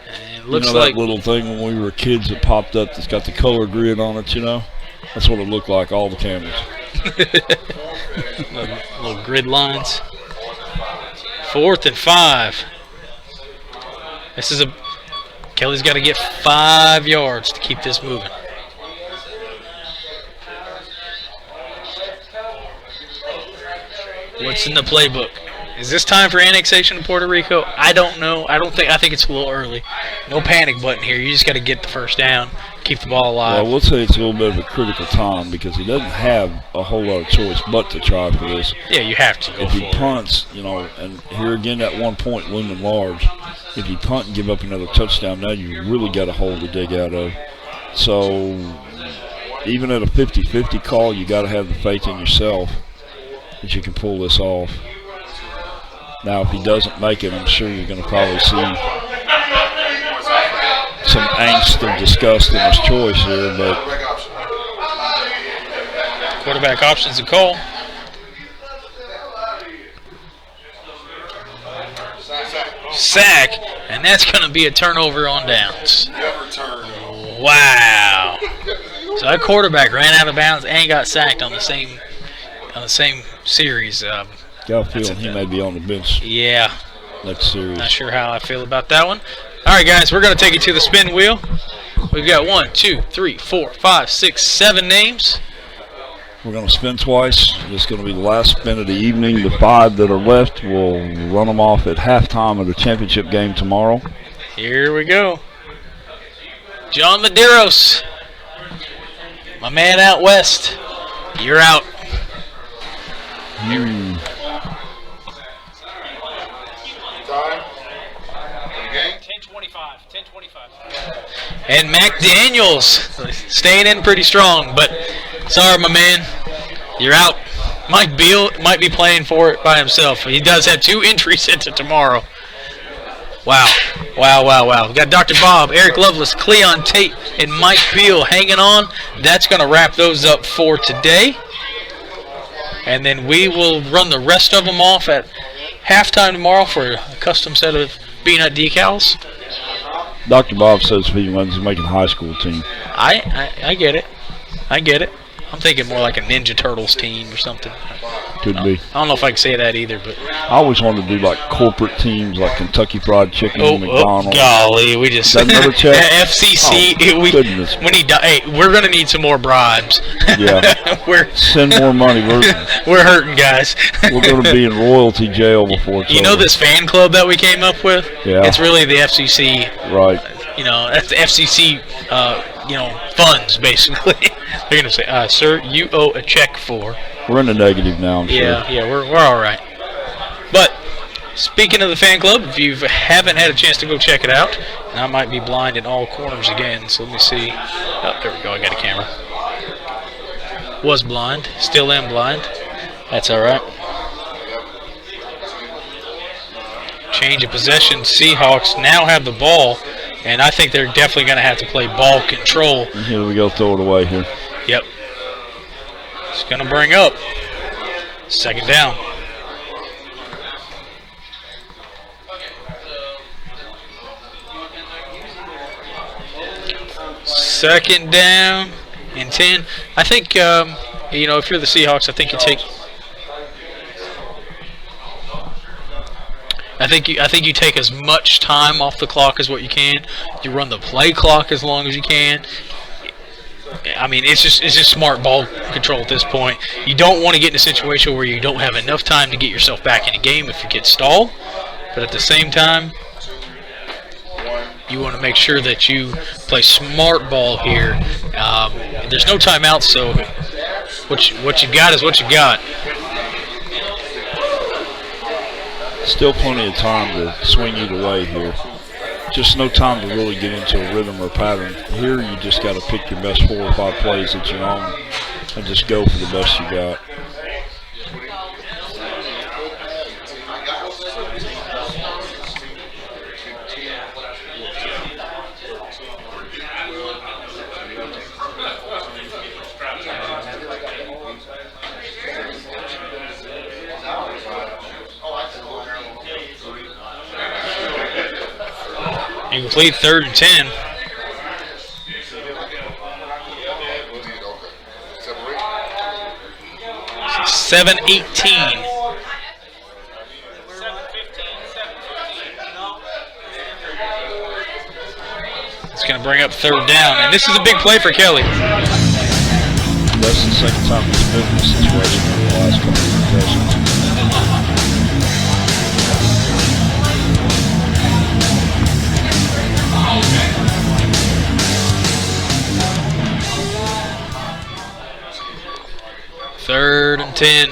And it looks like that little thing when we were kids that popped up that's got the color grid on it, That's what it looked like, all the cameras. little grid lines. 4th and 5. Kelly's got to get 5 yards to keep this moving. What's in the playbook? Is this time for annexation of Puerto Rico? I don't know. I think it's a little early. No panic button here. You just got to get the first down, keep the ball alive. Well, we'll say it's a little bit of a critical time because he doesn't have a whole lot of choice but to try for this. Yeah, you have to go If for he it. punts, and here again at 1 point looming large, if you punt and give up another touchdown, now you really got a hole to dig out of. So even at a 50-50 call, you got to have the faith in yourself that you can pull this off. Now, if he doesn't make it, I'm sure you're going to probably see some angst and disgust in his choice here. But Quarterback option's a call. Sack, and that's going to be a turnover on downs. Wow. So that quarterback ran out of bounds and got sacked on the same series. got a feeling he may be on the bench Yeah. next series. Not sure how I feel about that one. All right, guys, we're going to take you to the spin wheel. We've got 1, 2, 3, 4, 5, 6, 7 names. We're going to spin twice. This is going to be the last spin of the evening. The 5 that are left, we'll run them off at halftime of the championship game tomorrow. Here we go. John Medeiros, my man out west. You're out. Time. Game. 10:25. And Mac Daniels staying in pretty strong, but sorry, my man, you're out. Mike Beal might be playing for it by himself. He does have 2 entries into tomorrow. Wow. We got Dr. Bob, Eric Lovelace, Cleon Tate, and Mike Beal hanging on. That's going to wrap those up for today. And then we will run the rest of them off at halftime tomorrow for a custom set of peanut decals. Dr. Bob says if he wins, he's making a high school team. I get it. I'm thinking more like a Ninja Turtles team or something. Could be. I don't know if I can say that either, but I always wanted to do like corporate teams like Kentucky Fried Chicken, McDonald's. Golly, we just That another check? FCC. Oh, goodness. Hey, we're gonna need some more bribes. Yeah. Send more money. We're hurting, guys. We're going to be in royalty jail before it's You know over. this fan club that we came up with? Yeah. It's really the FCC. Right. That's the FCC. Funds basically. They're gonna say, "Sir, you owe a check for." We're in the negative now, I'm sure. Yeah, we're all right. But speaking of the fan club, if you haven't had a chance to go check it out, and I might be blind in all corners again, so let me see. Oh, there we go. I got a camera. Was blind. Still am blind. That's all right. Change of possession. Seahawks now have the ball, and I think they're definitely going to have to play ball control. And here we go, throw it away here. Yep. It's going to bring up 2nd down. Second down and 10. I think, you know, if you're the Seahawks, I think you take as much time off the clock as what you can. You run the play clock as long as you can. I mean, it's just smart ball control at this point. You don't want to get in a situation where you don't have enough time to get yourself back in the game if you get stalled. But at the same time, you want to make sure that you play smart ball here. There's no timeout, so what you got is what you got. Still plenty of time to swing either way here. Just no time to really get into a rhythm or pattern. Here you just got to pick your best 4 or 5 plays that you own and just go for the best you got. Incomplete, 3rd and 10. Separate. 7-18. It's going to bring up 3rd down, and this is a big play for Kelly. That's the second time he's been in this situation in the last couple of possessions. Third and 10.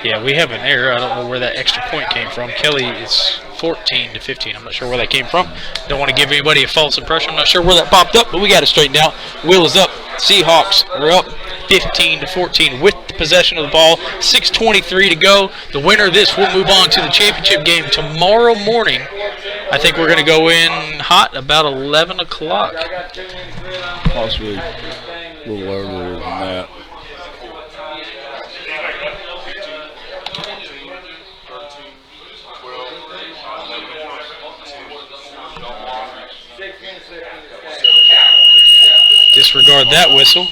Yeah, we have an error. I don't know where that extra point came from. Kelly is 14-15. I'm not sure where that came from. Don't want to give anybody a false impression. I'm not sure where that popped up, but we got it straightened out. Wheel is up. Seahawks are up 15-14 with the possession of the ball. 6:23 to go. The winner of this will move on to the championship game tomorrow morning. I think we're going to go in hot about 11 o'clock. Possibly a little earlier than that. Disregard that whistle.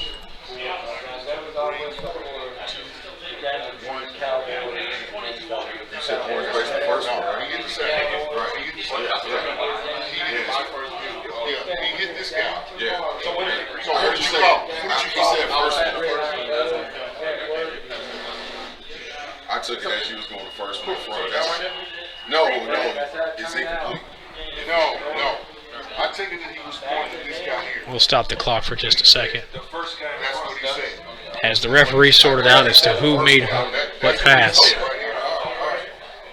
I took it as you was going the first one front. No, it's incomplete. No. I take it that he was pointing at this guy here. We'll stop the clock for just a second. That's what he said. As the referee sorted out as to who made what pass. You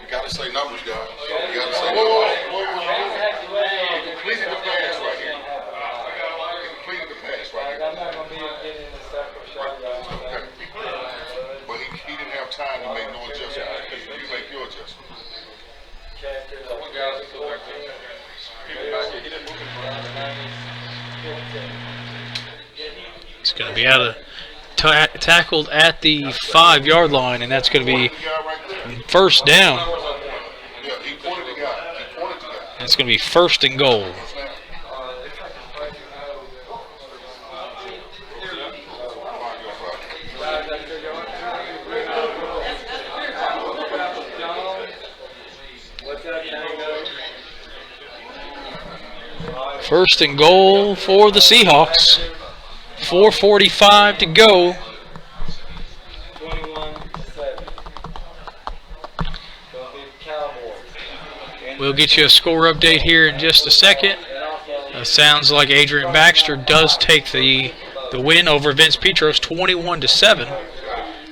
got to say numbers, guys. You got to say numbers. He completed the pass right here. He completed the pass right here. But he didn't have time to make no adjustment. You make your adjustment. It's going to be out of tackled at the 5-yard line, and that's going to be first down. Yeah, he pointed the guy. It's going to be 1st and goal. First and goal for the Seahawks. 4:45 to go. 21-7. We'll get you a score update here in just a second. Sounds like Adrian Baxter does take the win over Vince Petros, 21-7.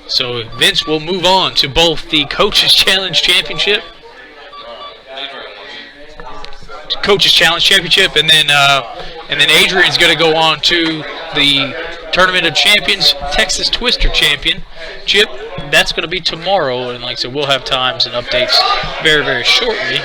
So Vince will move on to both the Coaches Challenge Championship Coaches Challenge Championship, and then Adrian's going to go on to the Tournament of Champions Texas Twister Championship. That's going to be tomorrow, and like I said, we'll have times and updates very, very shortly.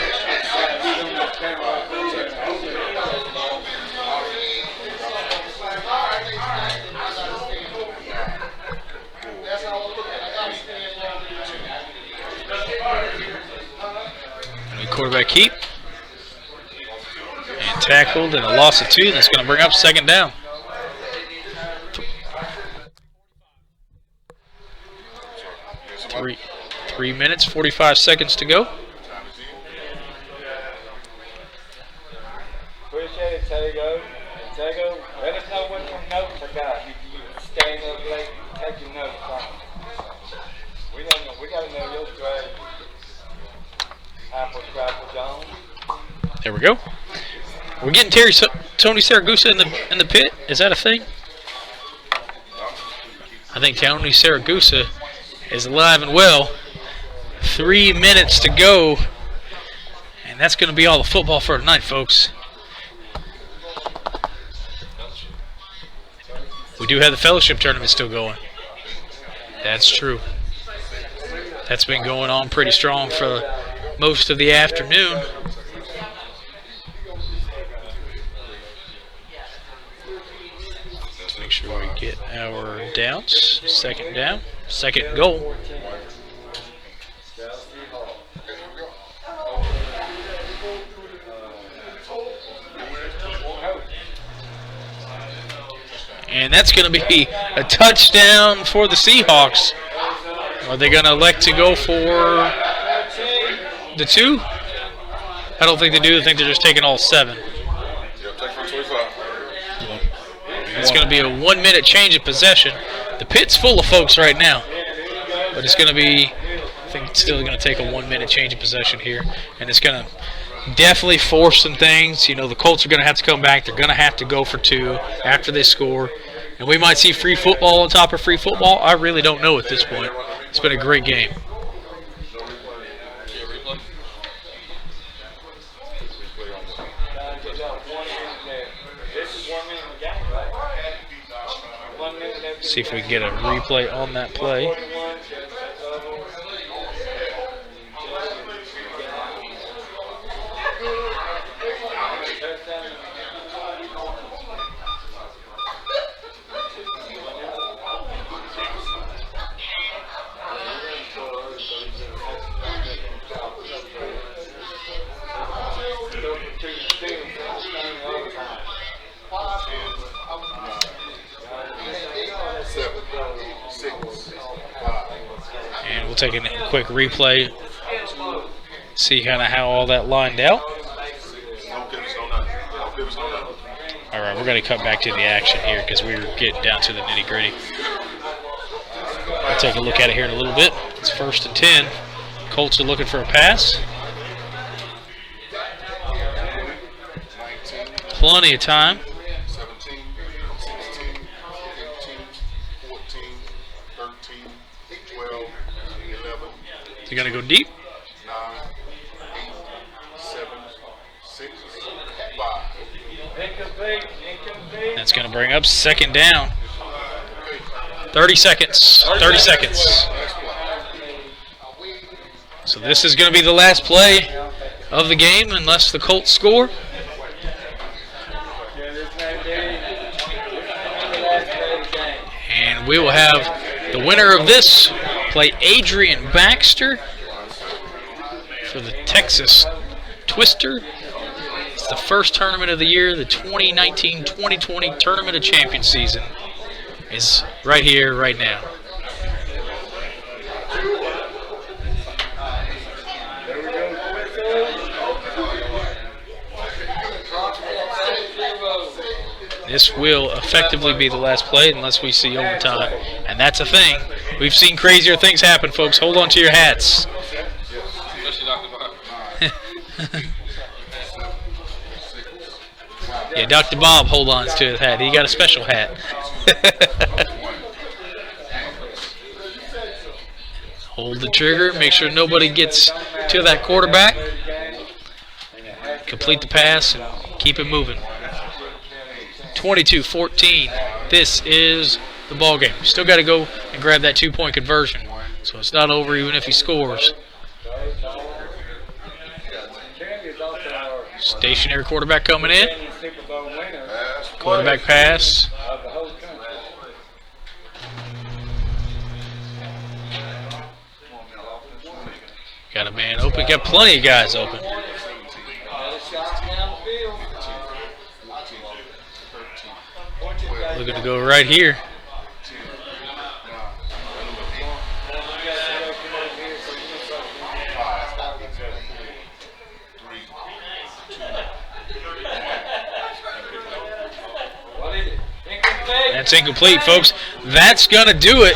Quarterback keep. And tackled and a loss of 2. That's going to bring up second down. Three minutes, 45 seconds to go. Appreciate it, Tego. And Tego, let us know what some notes I got. You staying up late, taking notes. We don't know. We got to know your grade. Apple, Scrapple, Jones. There we go. We're getting Tony Saragusa in the pit. Is that a thing? I think Tony Saragusa is alive and well. 3 minutes to go. And that's going to be all the football for tonight, folks. We do have the fellowship tournament still going. That's true. That's been going on pretty strong for most of the afternoon. Let's make sure we get our downs. Second down, second goal. And that's going to be a touchdown for the Seahawks. Are they going to elect to go for the 2? I don't think they do. I think they're just taking all 7. It's going to be a 1 minute change of possession. The pit's full of folks right now. But it's going to be, I think it's still going to take a 1 minute change of possession here. And it's going to definitely force some things. You know, the Colts are going to have to come back. They're going to have to go for 2 after they score. And we might see free football on top of free football. I really don't know at this point. It's been a great game. See if we can get a replay on that play. And we'll take a quick replay, see kind of how all that lined out. All right, we're going to cut back to the action here because we're getting down to the nitty-gritty. We'll take a look at it here in a little bit. It's 1st and 10. Colts are looking for a pass. Plenty of time. 17, 16, 18, 14, 13, 12, 11. They're going to go deep. 9, 8, 7, 6, 5. That's going to bring up second down. 30 seconds. 30 seconds. So this is going to be the last play of the game unless the Colts score. And we will have the winner of this play Adrian Baxter for the Texas Twister. It's the first tournament of the year. The 2019-2020 Tournament of Champions season is right here, right now. This will effectively be the last play unless we see overtime. And that's a thing. We've seen crazier things happen, folks. Hold on to your hats. Yeah, Dr. Bob hold on to his hat. He got a special hat. Hold the trigger. Make sure nobody gets to that quarterback. complete the pass and keep it moving. 22-14. This is the ball game. Still got to go and grab that 2-point conversion. So it's not over even if he scores. Stationary quarterback coming in. Quarterback pass. Got a man open. Got plenty of guys open. Looking to go right here. That's incomplete, folks. That's going to do it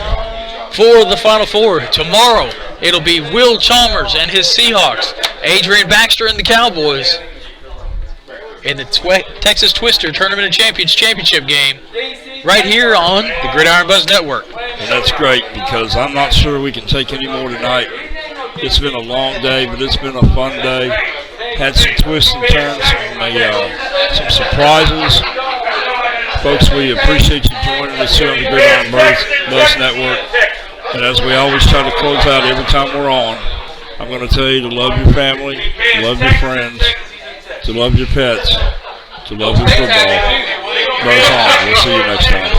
for the Final Four. Tomorrow, it'll be Will Chalmers and his Seahawks, Adrian Baxter and the Cowboys in the Texas Twister Tournament of Champions championship game right here on the Gridiron Buzz Network. And that's great because I'm not sure we can take any more tonight. It's been a long day, but it's been a fun day. Had some twists and turns, some surprises. Folks, we appreciate you joining us here on the Gridiron Buzz Network. And as we always try to close out every time we're on, I'm going to tell you to love your family, to love your friends, to love your pets, to love your football. Buzz on. We'll see you next time.